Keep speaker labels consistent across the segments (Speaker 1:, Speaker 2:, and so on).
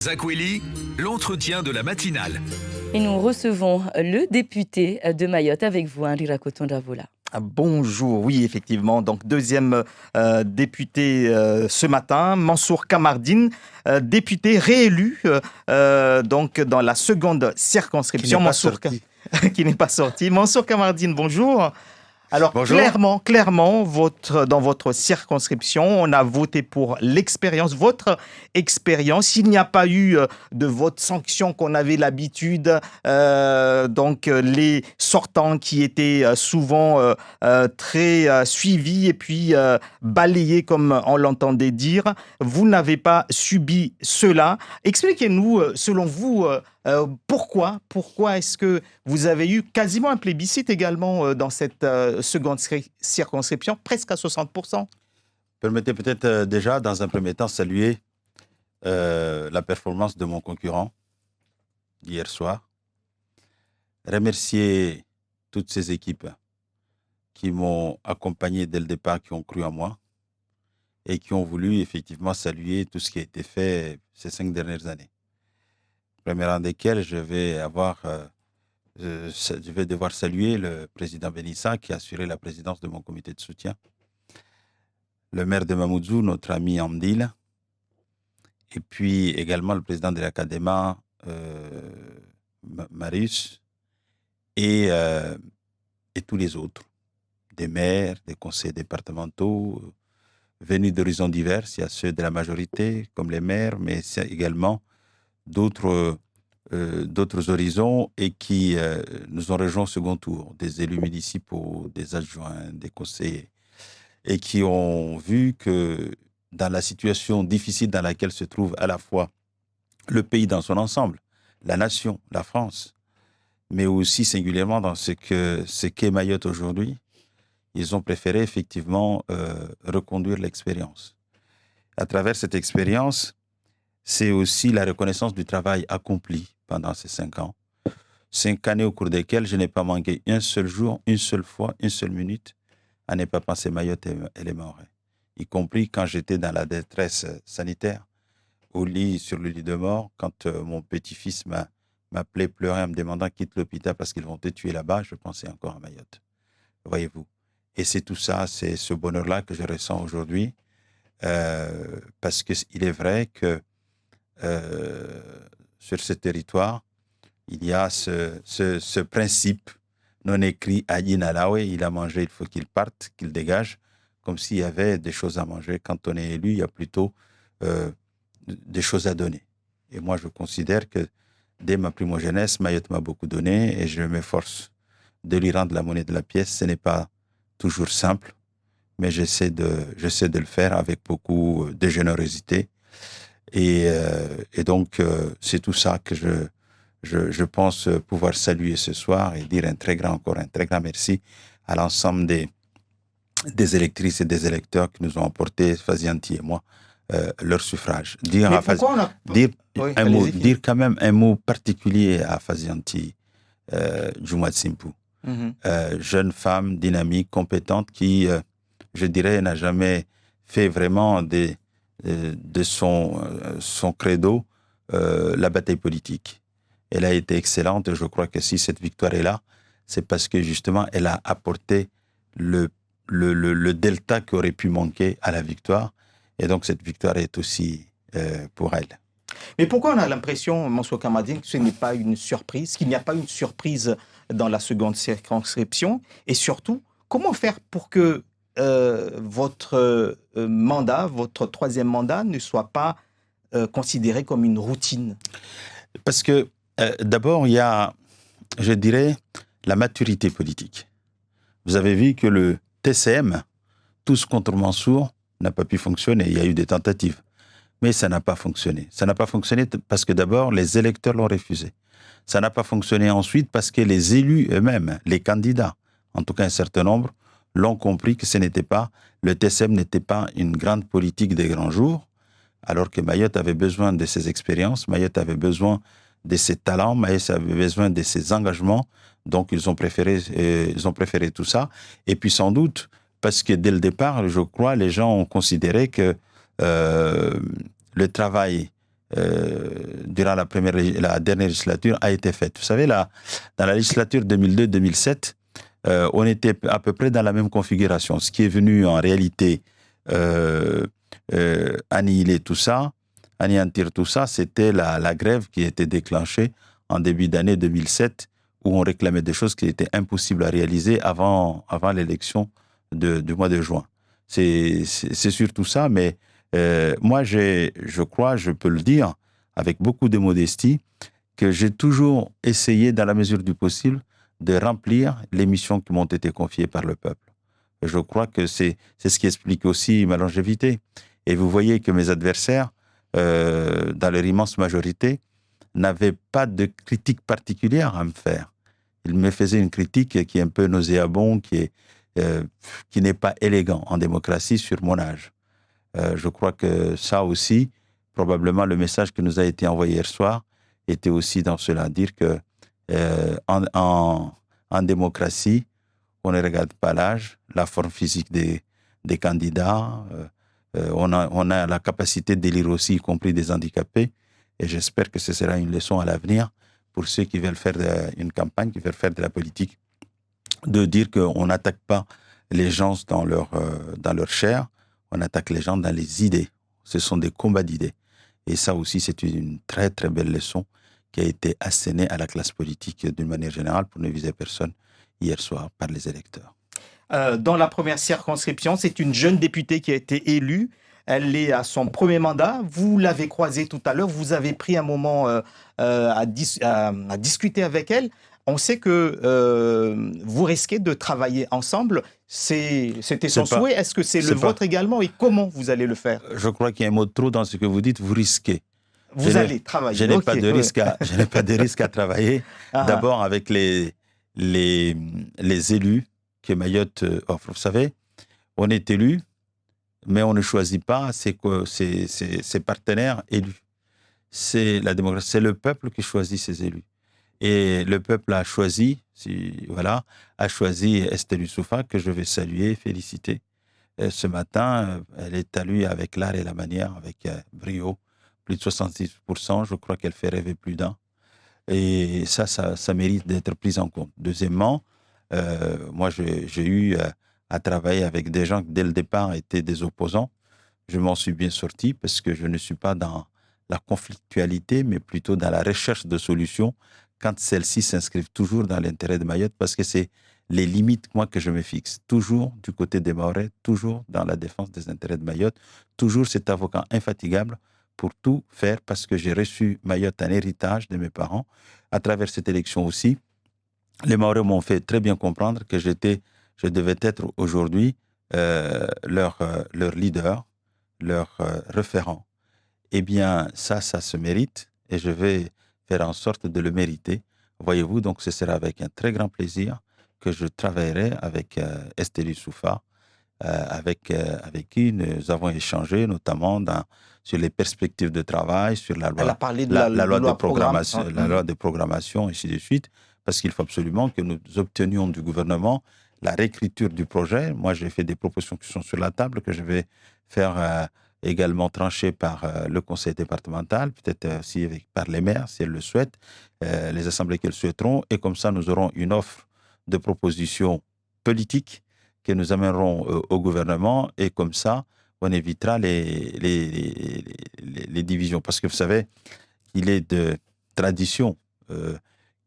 Speaker 1: Zakweli, l'entretien de la matinale.
Speaker 2: Et nous recevons le député de Mayotte avec vous, Rira Kotondavola.
Speaker 3: Bonjour, oui, effectivement. Donc, deuxième député ce matin, Mansour Kamardine, député réélu donc dans la seconde circonscription. Qui n'est pas sorti. Mansour Kamardine, bonjour. Alors,
Speaker 4: bonjour.
Speaker 3: clairement, dans votre circonscription, on a voté pour l'expérience, votre expérience. Il n'y a pas eu de vote sanction qu'on avait l'habitude. Donc, les sortants qui étaient souvent très suivis et puis balayés, comme on l'entendait dire. Vous n'avez pas subi cela. Expliquez-nous, selon vous, pourquoi est-ce que vous avez eu quasiment un plébiscite également dans cette seconde circonscription, presque à 60%?
Speaker 4: Permettez peut-être déjà, dans un premier temps, saluer la performance de mon concurrent d'hier soir. Remercier toutes ces équipes qui m'ont accompagné dès le départ, qui ont cru en moi et qui ont voulu effectivement saluer tout ce qui a été fait ces 5 dernières années. Premier rang desquels je vais devoir saluer le président Benissa qui a assuré la présidence de mon comité de soutien, le maire de Mamoudzou, notre ami Amdil, et puis également le président de l'Académie, Marius, et tous les autres, des maires, des conseils départementaux, venus d'horizons divers. Il y a ceux de la majorité, comme les maires, mais c'est également d'autres horizons et qui nous ont rejoints au second tour, des élus municipaux, des adjoints, des conseillers, et qui ont vu que dans la situation difficile dans laquelle se trouve à la fois le pays dans son ensemble, la nation, la France, mais aussi singulièrement dans ce qu'est Mayotte aujourd'hui, ils ont préféré effectivement reconduire l'expérience. À travers cette expérience, c'est aussi la reconnaissance du travail accompli pendant ces 5 ans. 5 années au cours desquelles je n'ai pas manqué un seul jour, une seule fois, une seule minute à ne pas penser Mayotte et les Mahorais. Y compris quand j'étais dans la détresse sanitaire, sur le lit de mort, quand mon petit-fils m'appelait pleurer en me demandant quitte l'hôpital parce qu'ils vont te tuer là-bas, je pensais encore à Mayotte. Voyez-vous. Et c'est tout ça, c'est ce bonheur-là que je ressens aujourd'hui, parce qu'il est vrai que sur ce territoire, il y a ce principe non écrit à Yinalawe, il a mangé, il faut qu'il parte, qu'il dégage, comme s'il y avait des choses à manger. Quand on est élu, il y a plutôt des choses à donner. Et moi, je considère que dès ma primojeunesse, Mayotte m'a beaucoup donné et je m'efforce de lui rendre la monnaie de la pièce. Ce n'est pas toujours simple, mais j'essaie de le faire avec beaucoup de générosité. Et donc, c'est tout ça que je pense pouvoir saluer ce soir et dire un très grand merci à l'ensemble des électrices et des électeurs qui nous ont apporté, Fazianti et moi, leur suffrage. Dire quand même un mot particulier à Fazianti, Djoumat Simpou. Jeune femme dynamique, compétente, qui, je dirais, n'a jamais fait vraiment de son credo la bataille politique. Elle a été excellente et je crois que si cette victoire est là, c'est parce que justement elle a apporté le delta qui aurait pu manquer à la victoire, et donc cette victoire est aussi pour elle.
Speaker 3: Mais pourquoi on a l'impression, Mansour Kamardine, que ce n'est pas une surprise, qu'il n'y a pas une surprise dans la seconde circonscription, et surtout, comment faire pour que votre mandat, votre troisième mandat, ne soit pas considéré comme une routine?
Speaker 4: Parce que d'abord, il y a, je dirais, la maturité politique. Vous avez vu que le TCM, tous contre Mansour, n'a pas pu fonctionner. Il y a eu des tentatives, mais ça n'a pas fonctionné. Ça n'a pas fonctionné parce que d'abord, les électeurs l'ont refusé. Ça n'a pas fonctionné ensuite parce que les élus eux-mêmes, les candidats, en tout cas un certain nombre, l'ont compris que le TCM n'était pas une grande politique des grands jours, alors que Mayotte avait besoin de ses expériences, Mayotte avait besoin de ses talents, Mayotte avait besoin de ses engagements, donc ils ont préféré tout ça. Et puis sans doute, parce que dès le départ, je crois, les gens ont considéré que le travail durant la dernière législature a été faite. Vous savez, dans la législature 2002-2007, on était à peu près dans la même configuration. Ce qui est venu en réalité annihiler tout ça, anéantir tout ça, c'était la grève qui était déclenchée en début d'année 2007, où on réclamait des choses qui étaient impossibles à réaliser avant l'élection du mois de juin. C'est surtout ça, mais moi, je crois, je peux le dire, avec beaucoup de modestie, que j'ai toujours essayé, dans la mesure du possible, de remplir les missions qui m'ont été confiées par le peuple. Et je crois que c'est ce qui explique aussi ma longévité. Et vous voyez que mes adversaires, dans leur immense majorité, n'avaient pas de critique particulière à me faire. Ils me faisaient une critique qui est un peu nauséabonde, qui n'est pas élégant en démocratie sur mon âge. Je crois que ça aussi, probablement le message qui nous a été envoyé hier soir, était aussi dans cela, dire que en démocratie, on ne regarde pas l'âge, la forme physique des candidats, on a la capacité d'élire aussi, y compris des handicapés, et j'espère que ce sera une leçon à l'avenir pour ceux qui veulent faire une campagne, qui veulent faire de la politique, de dire qu'on n'attaque pas les gens dans leur chair, on attaque les gens dans les idées. Ce sont des combats d'idées. Et ça aussi, c'est une très, très belle leçon qui a été assénée à la classe politique d'une manière générale, pour ne viser personne, hier soir par les électeurs.
Speaker 3: Dans la première circonscription, c'est une jeune députée qui a été élue. Elle est à son premier mandat. Vous l'avez croisée tout à l'heure. Vous avez pris un moment à discuter avec elle. On sait que vous risquez de travailler ensemble. C'était son souhait. Est-ce que c'est le vôtre également? Et comment vous allez le faire?
Speaker 4: Je crois qu'il y a un mot de trop dans ce que vous dites. Vous risquez.
Speaker 3: Vous allez travailler.
Speaker 4: Je n'ai pas de risque à travailler. D'abord avec les élus que Mayotte offre. Vous savez, on est élu, mais on ne choisit pas ses partenaires élus. C'est la démocratie, c'est le peuple qui choisit ses élus. Et le peuple a choisi, Estelle Youssoufa, que je vais saluer, féliciter. Et ce matin, elle est élue avec l'art et la manière, avec brio, plus de 66%. Je crois qu'elle fait rêver plus d'un. Et ça mérite d'être pris en compte. Deuxièmement, moi, j'ai eu à travailler avec des gens qui, dès le départ, étaient des opposants. Je m'en suis bien sorti parce que je ne suis pas dans la conflictualité, mais plutôt dans la recherche de solutions quand celles-ci s'inscrivent toujours dans l'intérêt de Mayotte, parce que c'est les limites, moi, que je me fixe. Toujours du côté des Mahorais, toujours dans la défense des intérêts de Mayotte, toujours cet avocat infatigable pour tout faire, parce que j'ai reçu Mayotte un héritage de mes parents. À travers cette élection aussi, les Mahorais m'ont fait très bien comprendre que je devais être aujourd'hui leur leader, leur référent. Eh bien, ça se mérite et je vais faire en sorte de le mériter. Voyez-vous, donc ce sera avec un très grand plaisir que je travaillerai avec Estelle Youssoufa, avec qui nous avons échangé, notamment sur les perspectives de travail, sur la loi, la loi de programmation, ainsi de suite, parce qu'il faut absolument que nous obtenions du gouvernement la réécriture du projet. Moi, j'ai fait des propositions qui sont sur la table, que je vais faire également trancher par le conseil départemental, peut-être aussi par les maires, si elles le souhaitent, les assemblées qu'elles souhaiteront, et comme ça, nous aurons une offre de propositions politiques que nous amènerons au gouvernement, et comme ça, on évitera les divisions. Parce que vous savez, il est de tradition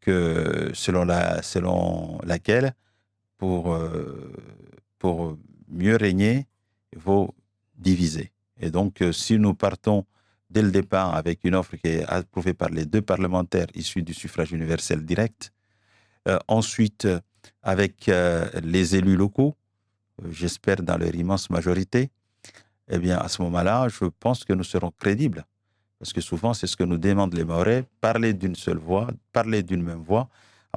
Speaker 4: que selon laquelle, pour mieux régner, il faut diviser. Et donc, si nous partons dès le départ avec une offre qui est approuvée par les 2 parlementaires issus du suffrage universel direct, ensuite avec les élus locaux, j'espère dans leur immense majorité, eh bien, à ce moment-là, je pense que nous serons crédibles. Parce que souvent, c'est ce que nous demandent les Mahorais, parler d'une seule voix, parler d'une même voix.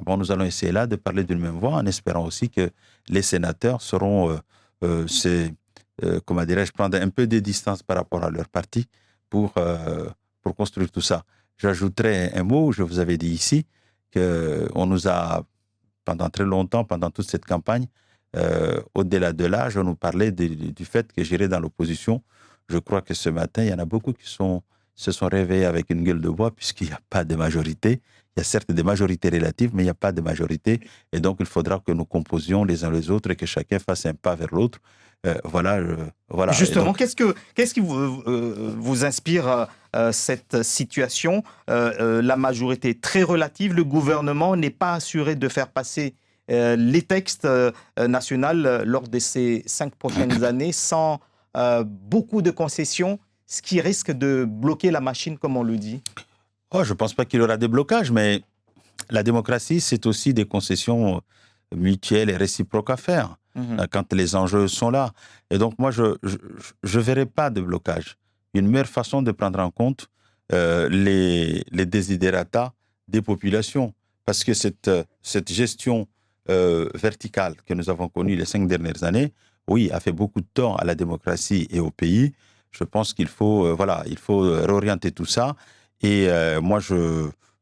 Speaker 4: Bon, nous allons essayer là de parler d'une même voix, en espérant aussi que les sénateurs seront, comment dirais-je, prendre un peu de distance par rapport à leur parti pour construire tout ça. J'ajouterai un mot, je vous avais dit ici, qu'on nous a, pendant très longtemps, pendant toute cette campagne, au-delà de l'âge, on nous parlait du fait que j'irais dans l'opposition. Je crois que ce matin, il y en a beaucoup qui sont se sont réveillés avec une gueule de bois puisqu'il n'y a pas de majorité. Il y a certes des majorités relatives, mais il n'y a pas de majorité. Et donc, il faudra que nous composions les uns les autres et que chacun fasse un pas vers l'autre. Voilà.
Speaker 3: Justement,
Speaker 4: Donc,
Speaker 3: qu'est-ce qui vous inspire cette situation? La majorité est très relative, le gouvernement n'est pas assuré de faire passer les textes nationaux lors de ces 5 prochaines années sans beaucoup de concessions, ce qui risque de bloquer la machine, comme on le dit.
Speaker 4: je ne pense pas qu'il y aura des blocages, mais la démocratie, c'est aussi des concessions mutuelles et réciproques à faire quand les enjeux sont là. Et donc, moi, je ne verrai pas de blocage. Une meilleure façon de prendre en compte les desiderata des populations. Parce que cette gestion verticale que nous avons connue les 5 dernières années, oui, a fait beaucoup de tort à la démocratie et au pays. Je pense qu'il faut, il faut réorienter tout ça. Et moi,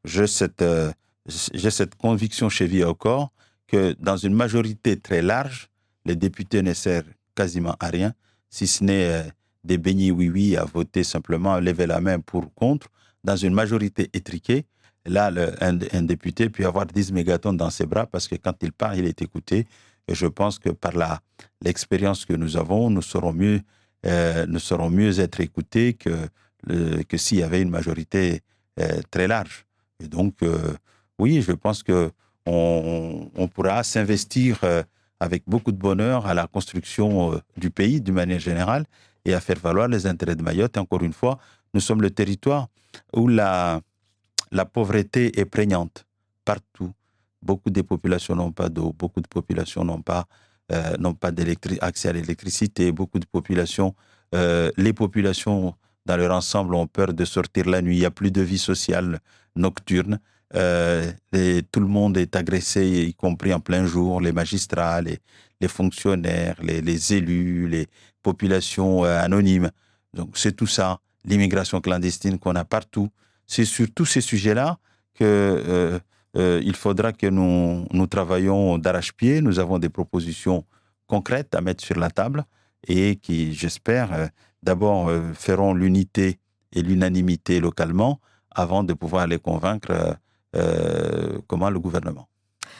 Speaker 4: j'ai cette conviction chevillée au corps que dans une majorité très large, les députés ne servent quasiment à rien, si ce n'est des beignets oui-oui à voter simplement, lever la main pour ou contre. Dans une majorité étriquée, là, un député peut avoir 10 mégatonnes dans ses bras parce que quand il parle, il est écouté. Et je pense que par l'expérience que nous avons, nous saurons mieux être écoutés que s'il y avait une majorité très large. Et donc, oui, je pense qu'on pourra s'investir avec beaucoup de bonheur à la construction du pays, d'une manière générale, et à faire valoir les intérêts de Mayotte. Et encore une fois, nous sommes le territoire où la pauvreté est prégnante, partout. Beaucoup de populations n'ont pas d'eau, beaucoup de populations n'ont pas accès à l'électricité, beaucoup de populations, les populations dans leur ensemble ont peur de sortir la nuit, il n'y a plus de vie sociale nocturne, tout le monde est agressé, y compris en plein jour, les magistrats, les fonctionnaires, les élus, les populations anonymes. Donc c'est tout ça, l'immigration clandestine qu'on a partout. C'est sur tous ces sujets-là que il faudra que nous travaillons d'arrache-pied. Nous avons des propositions concrètes à mettre sur la table et qui, j'espère, d'abord feront l'unité et l'unanimité localement avant de pouvoir les convaincre comment le gouvernement.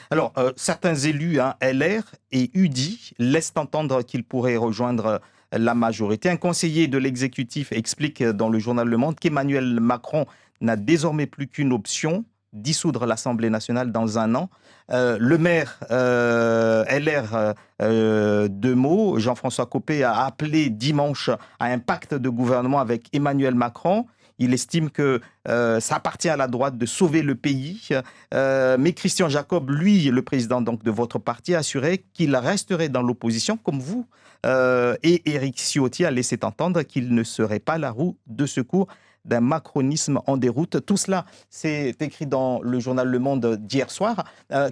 Speaker 3: Alors, certains élus, LR et UDI, laissent entendre qu'ils pourraient rejoindre la majorité. Un conseiller de l'exécutif explique dans le journal Le Monde qu'Emmanuel Macron n'a désormais plus qu'une option, dissoudre l'Assemblée nationale dans un an. Le maire LR de Meaux, Jean-François Copé, a appelé dimanche à un pacte de gouvernement avec Emmanuel Macron. Il estime que ça appartient à la droite de sauver le pays. Mais Christian Jacob, lui, le président donc, de votre parti, a assuré qu'il resterait dans l'opposition comme vous. Et Éric Ciotti a laissé entendre qu'il ne serait pas la roue de secours d'un macronisme en déroute. Tout cela, c'est écrit dans le journal Le Monde d'hier soir.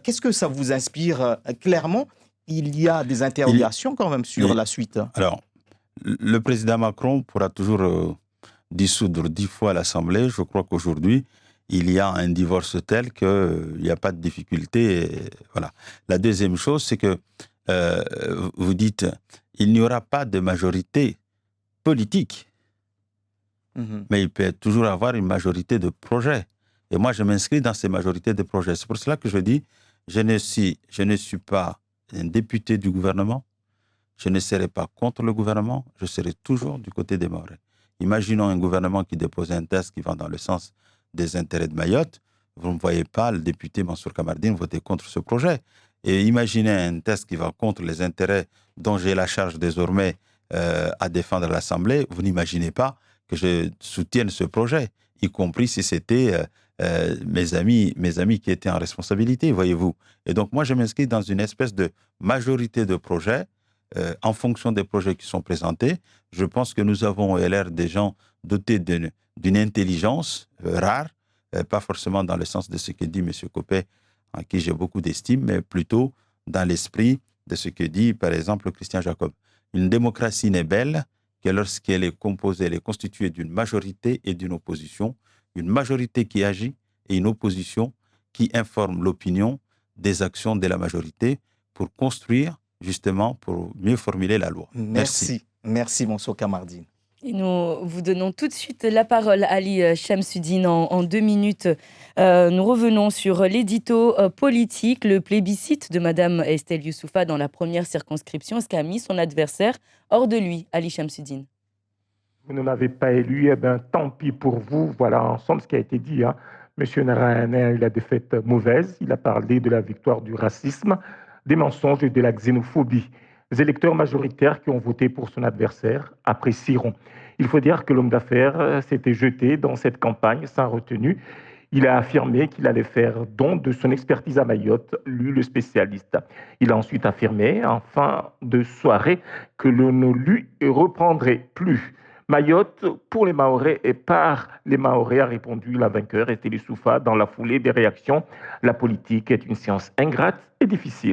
Speaker 3: Qu'est-ce que ça vous inspire clairement? Il y a des interrogations quand même sur la suite.
Speaker 4: Alors, le président Macron pourra toujours dissoudre 10 fois l'Assemblée. Je crois qu'aujourd'hui, il y a un divorce tel qu'il n'y a pas de difficulté. Voilà. La deuxième chose, c'est que vous dites, il n'y aura pas de majorité politique. Mais il peut toujours avoir une majorité de projets. Et moi, je m'inscris dans ces majorités de projets. C'est pour cela que je dis, je ne suis pas un député du gouvernement, je ne serai pas contre le gouvernement, je serai toujours du côté des Mahorais. Imaginons un gouvernement qui dépose un texte qui va dans le sens des intérêts de Mayotte. Vous ne voyez pas le député Mansour Kamardine voter contre ce projet. Et imaginez un texte qui va contre les intérêts dont j'ai la charge désormais à défendre à l'Assemblée. Vous n'imaginez pas que je soutienne ce projet, y compris si c'était mes amis qui étaient en responsabilité, voyez-vous. Et donc, moi, je m'inscris dans une espèce de majorité de projets en fonction des projets qui sont présentés. Je pense que nous avons LR des gens dotés d'une intelligence rare, pas forcément dans le sens de ce que dit M. Copé, en qui j'ai beaucoup d'estime, mais plutôt dans l'esprit de ce que dit, par exemple, Christian Jacob. Une démocratie n'est belle que lorsqu'elle est composée, elle est constituée d'une majorité et d'une opposition, une majorité qui agit et une opposition qui informe l'opinion des actions de la majorité pour construire, justement, pour mieux formuler la loi.
Speaker 3: Merci Mansour Kamardine.
Speaker 2: Et nous vous donnons tout de suite la parole, Ali Shamsuddin, en 2 minutes. Nous revenons sur l'édito politique, le plébiscite de Madame Estelle Youssoufa dans la première circonscription. Est-ce qu'a mis son adversaire hors de lui, Ali Shamsuddin?
Speaker 5: Vous ne m'avez pas élu, eh bien, tant pis pour vous. Voilà, en somme, ce qui a été dit. Monsieur Narayana a eu la défaite mauvaise. Il a parlé de la victoire du racisme, des mensonges et de la xénophobie. Les électeurs majoritaires qui ont voté pour son adversaire apprécieront. Il faut dire que l'homme d'affaires s'était jeté dans cette campagne sans retenue. Il a affirmé qu'il allait faire don de son expertise à Mayotte, lui le spécialiste. Il a ensuite affirmé, en fin de soirée, que l'on ne lui reprendrait plus. Mayotte pour les Mahorais et par les Mahorais, a répondu la vainqueur Estelle Youssoufa dans la foulée des réactions. La politique est une science ingrate et difficile.